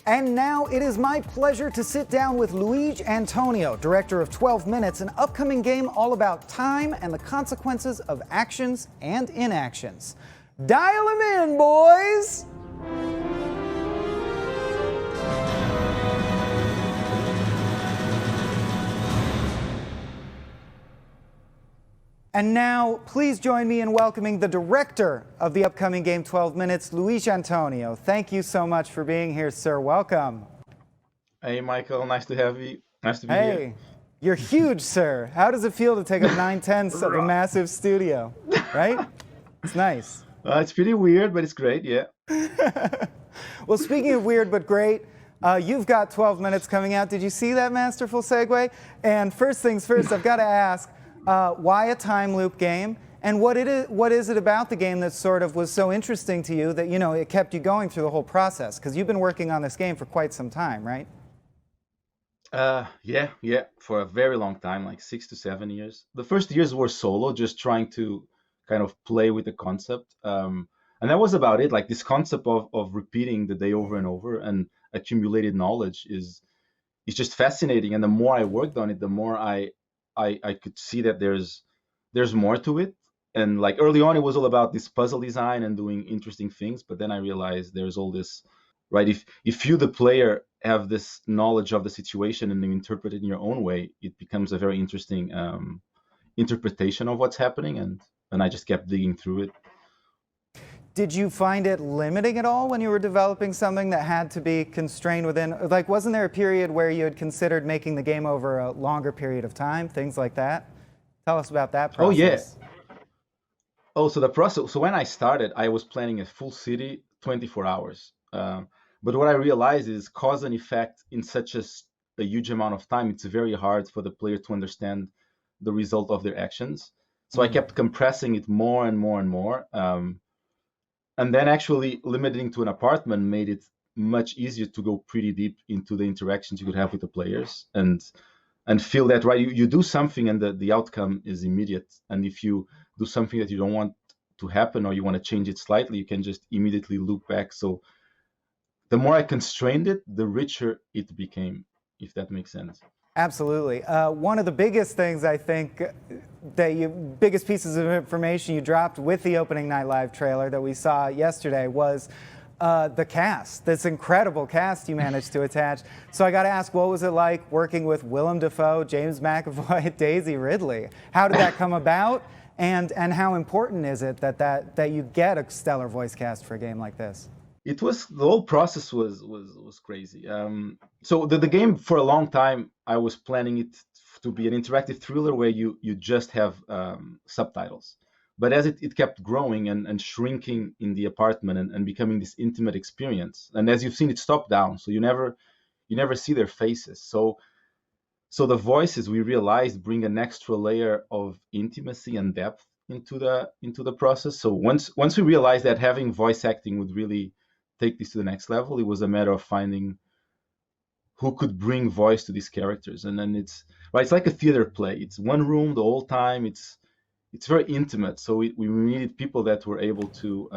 And now it is my pleasure to sit down with Luigi Antonio, director of 12 Minutes, an upcoming game all about time and the consequences of actions and inactions. Dial him in, boys! And now, please join me in welcoming the director of the upcoming game 12 Minutes, Luigi Antonio. Thank you so much for being here, sir. Welcome. Hey, Michael. Nice to have you. Nice to be here. Hey, you're huge, sir. How does it feel to take up 9/10 of a massive studio, right? It's nice. It's pretty weird, but it's great, yeah. Well, speaking of weird but great, you've got 12 Minutes coming out. Did you see that masterful segue? And first things first, I've got to ask, why a time loop game? And what is it about the game that sort of was so interesting to you that, it kept you going through the whole process? Because you've been working on this game for quite some time, right? Yeah, for a very long time, like 6 to 7 years. The first years were solo, just trying to kind of play with the concept. And that was about it. Like this concept of repeating the day over and over and accumulated knowledge is just fascinating. And the more I worked on it, the more I could see that there's more to it. And like early on, it was all about this puzzle design and doing interesting things. But then I realized there's all this, right? If you, the player, have this knowledge of the situation and you interpret it in your own way, it becomes a very interesting interpretation of what's happening. And I just kept digging through it. Did you find it limiting at all when you were developing something that had to be constrained within, like, wasn't there a period where you had considered making the game over a longer period of time, things like that? Tell us about that process. Oh, yeah. Oh, so the process, so when I started, I was planning a full city, 24 hours. But what I realized is cause and effect in such a huge amount of time, it's very hard for the player to understand the result of their actions. So I kept compressing it more and more and more. And then actually limiting to an apartment made it much easier to go pretty deep into the interactions you could have with the players and feel that, right, you do something and the outcome is immediate. And if you do something that you don't want to happen or you want to change it slightly, you can just immediately loop back. So the more I constrained it, the richer it became, if that makes sense. Absolutely. One of the biggest things I think biggest pieces of information you dropped with the opening night live trailer that we saw yesterday was the cast, this incredible cast you managed to attach. So I got to ask, what was it like working with Willem Dafoe, James McAvoy, Daisy Ridley? How did that come about? And how important is it that you get a stellar voice cast for a game like this? The whole process was crazy. So the game, for a long time, I was planning it to be an interactive thriller where you just have subtitles. But as it kept growing and shrinking in the apartment and becoming this intimate experience, and as you've seen, it's top down, so you never see their faces. So the voices, we realized, bring an extra layer of intimacy and depth into the process. So once we realized that having voice acting would really take this to the next level, it was a matter of finding who could bring voice to these characters. And then it's like a theater play. It's one room the whole time. It's very intimate. So we needed people that were able to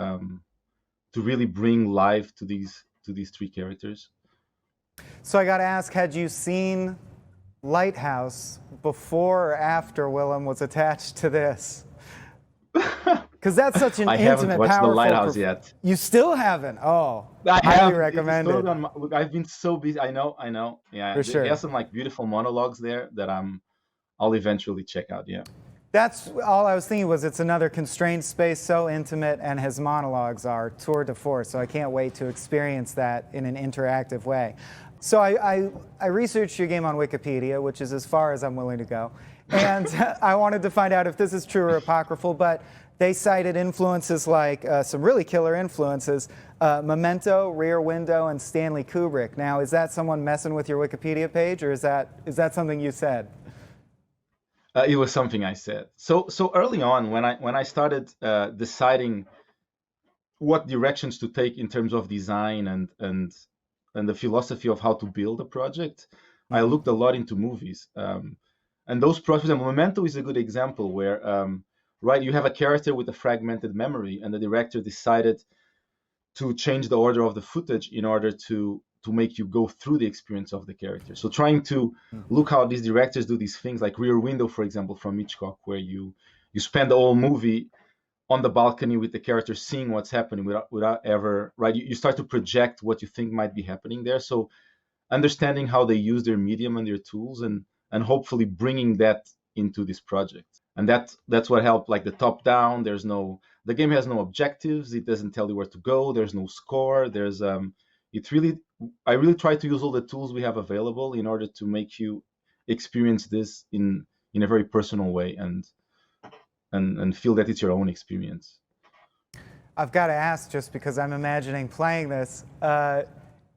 really bring life to these three characters. So I got to ask, had you seen Lighthouse before or after Willem was attached to this? Because that's such an I intimate, haven't watched powerful. The Lighthouse yet. You still haven't? Oh, I highly recommend it. Look, I've been so busy. I know. Yeah, for sure. There's some like beautiful monologues there that I'll eventually check out. Yeah. That's all I was thinking was it's another constrained space, so intimate, and his monologues are tour de force. So I can't wait to experience that in an interactive way. So I researched your game on Wikipedia, which is as far as I'm willing to go. And I wanted to find out if this is true or apocryphal, but they cited influences like some really killer influences, Memento, Rear Window, and Stanley Kubrick. Now, is that someone messing with your Wikipedia page, or is that something you said? It was something I said. So early on, when I started deciding what directions to take in terms of design and the philosophy of how to build a project, I looked a lot into movies. And those projects, and Memento is a good example where, right, you have a character with a fragmented memory, and the director decided to change the order of the footage in order to to make you go through the experience of the character. So trying to look how these directors do these things, like Rear Window, for example, from Hitchcock, where you spend the whole movie on the balcony with the character seeing what's happening without ever, right? You start to project what you think might be happening there. So understanding how they use their medium and their tools, and hopefully bringing that into this project. And that's what helped, like the top down. The game has no objectives. It doesn't tell you where to go. There's no score. I really try to use all the tools we have available in order to make you experience this in a very personal way, and feel that it's your own experience. I've got to ask, just because I'm imagining playing this,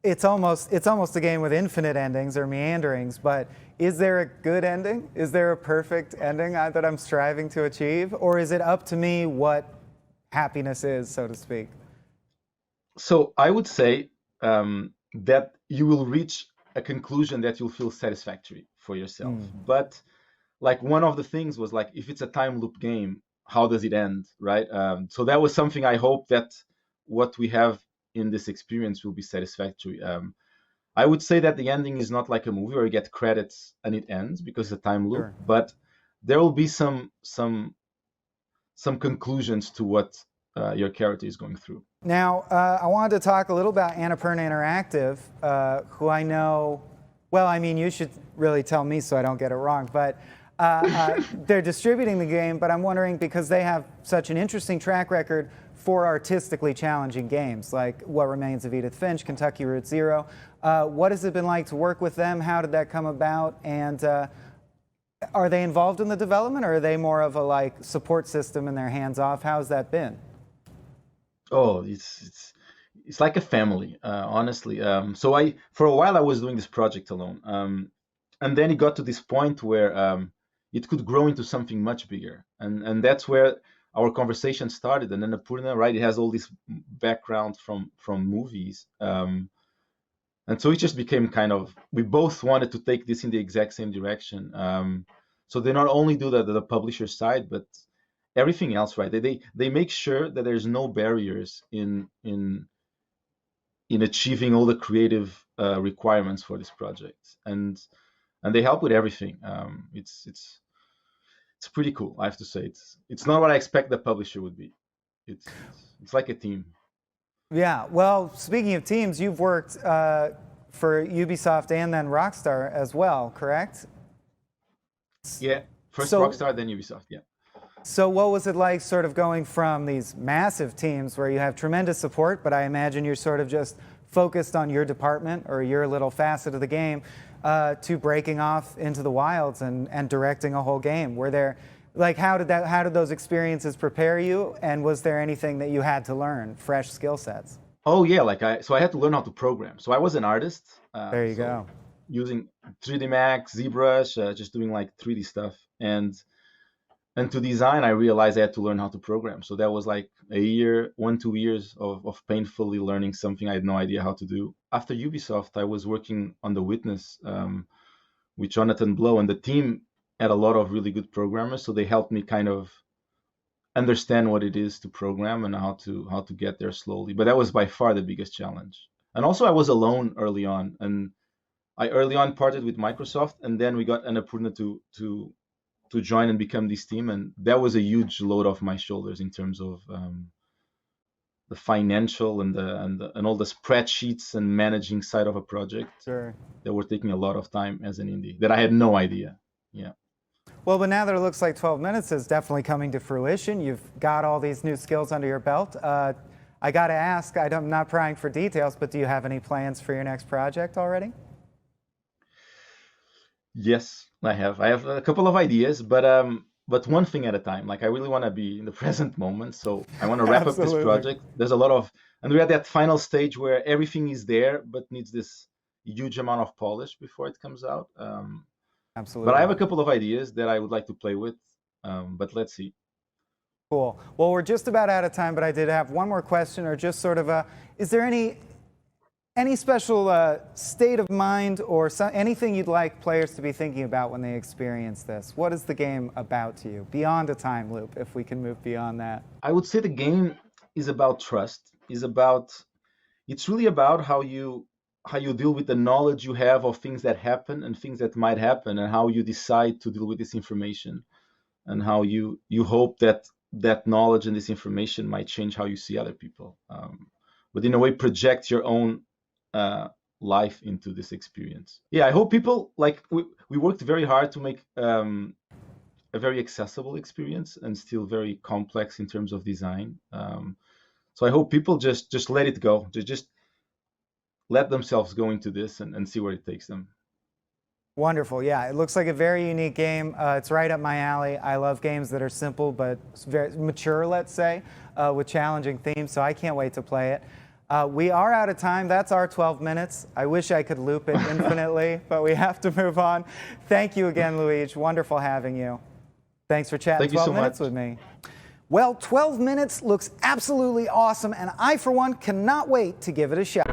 it's almost a game with infinite endings or meanderings, but is there a good ending? Is there a perfect ending that I'm striving to achieve? Or is it up to me what happiness is, so to speak? So I would say that you will reach a conclusion that you'll feel satisfactory for yourself. But like one of the things was like, if it's a time loop game, how does it end, right? So that was something I hope that what we have in this experience will be satisfactory. I would say that the ending is not like a movie where you get credits and it ends because it's a time loop, Sure. but there will be some conclusions to what your character is going through. Now, I wanted to talk a little about Anapurna Interactive, who I know, well, I mean, you should really tell me so I don't get it wrong, but they're distributing the game, but I'm wondering, because they have such an interesting track record for artistically challenging games, like What Remains of Edith Finch, Kentucky Route Zero. What has it been like to work with them? How did that come about? And are they involved in the development, or are they more of a like support system and they're hands off? How's that been? Oh, it's like a family, honestly. So for a while I was doing this project alone, and then it got to this point where it could grow into something much bigger, and that's where our conversation started. And then Anapurna, right? It has all this background from movies, and so it just became kind of, we both wanted to take this in the exact same direction. So they not only do the publisher side, but everything else, right? They make sure that there's no barriers in achieving all the creative requirements for this project, and they help with everything. It's pretty cool, I have to say. It's not what I expect the publisher would be. It's like a team. Yeah, well, speaking of teams, you've worked for Ubisoft and then Rockstar as well, correct? Yeah, first So- Rockstar, then Ubisoft, yeah. So what was it like sort of going from these massive teams where you have tremendous support, but I imagine you're sort of just focused on your department or your little facet of the game, to breaking off into the wilds and directing a whole game? Were there, like, how did those experiences prepare you, and was there anything that you had to learn, fresh skill sets? Oh yeah, I had to learn how to program. So I was an artist. There you so go. Using 3D Max, ZBrush, just doing like 3D stuff, and to design, I realized I had to learn how to program. So that was like 2 years of painfully learning something I had no idea how to do. After Ubisoft, I was working on The Witness with Jonathan Blow, and the team had a lot of really good programmers. So they helped me kind of understand what it is to program and how to get there slowly. But that was by far the biggest challenge. And also I was alone early on, and I early on parted with Microsoft, and then we got Anapurna to join and become this team, and that was a huge load off my shoulders in terms of the financial and all the spreadsheets and managing side of a project. Sure. That were taking a lot of time as an indie that I had no idea. Yeah. Well, but now that it looks like 12 Minutes is definitely coming to fruition, you've got all these new skills under your belt. I got to ask, I'm not prying for details, but do you have any plans for your next project already? Yes, I have. I have a couple of ideas, but one thing at a time. Like I really want to be in the present moment, so I want to wrap up this Absolutely. project. There's a lot of, and we're at that final stage where everything is there, but needs this huge amount of polish before it comes out. Absolutely. But I have a couple of ideas that I would like to play with, but let's see. Cool. Well, we're just about out of time, but I did have one more question, or just sort of is there any special state of mind or anything you'd like players to be thinking about when they experience this? What is the game about to you, beyond a time loop, if we can move beyond that? I would say the game is about trust. It's really about how you how you deal with the knowledge you have of things that happen and things that might happen, and how you decide to deal with this information, and how you hope that that knowledge and this information might change how you see other people, but in a way project your own life into this experience. Yeah, I hope people, like, we worked very hard to make a very accessible experience and still very complex in terms of design. So I hope people just let it go, just let themselves go into this and see where it takes them. Wonderful. Yeah, it looks like a very unique game. It's right up my alley. I love games that are simple but very mature, let's say, with challenging themes, so I can't wait to play it. We are out of time. That's our 12 minutes. I wish I could loop it infinitely, but we have to move on. Thank you again, Luigi. Wonderful having you. Thanks for chatting 12 minutes with me. Well, 12 minutes looks absolutely awesome, and I, for one, cannot wait to give it a shot.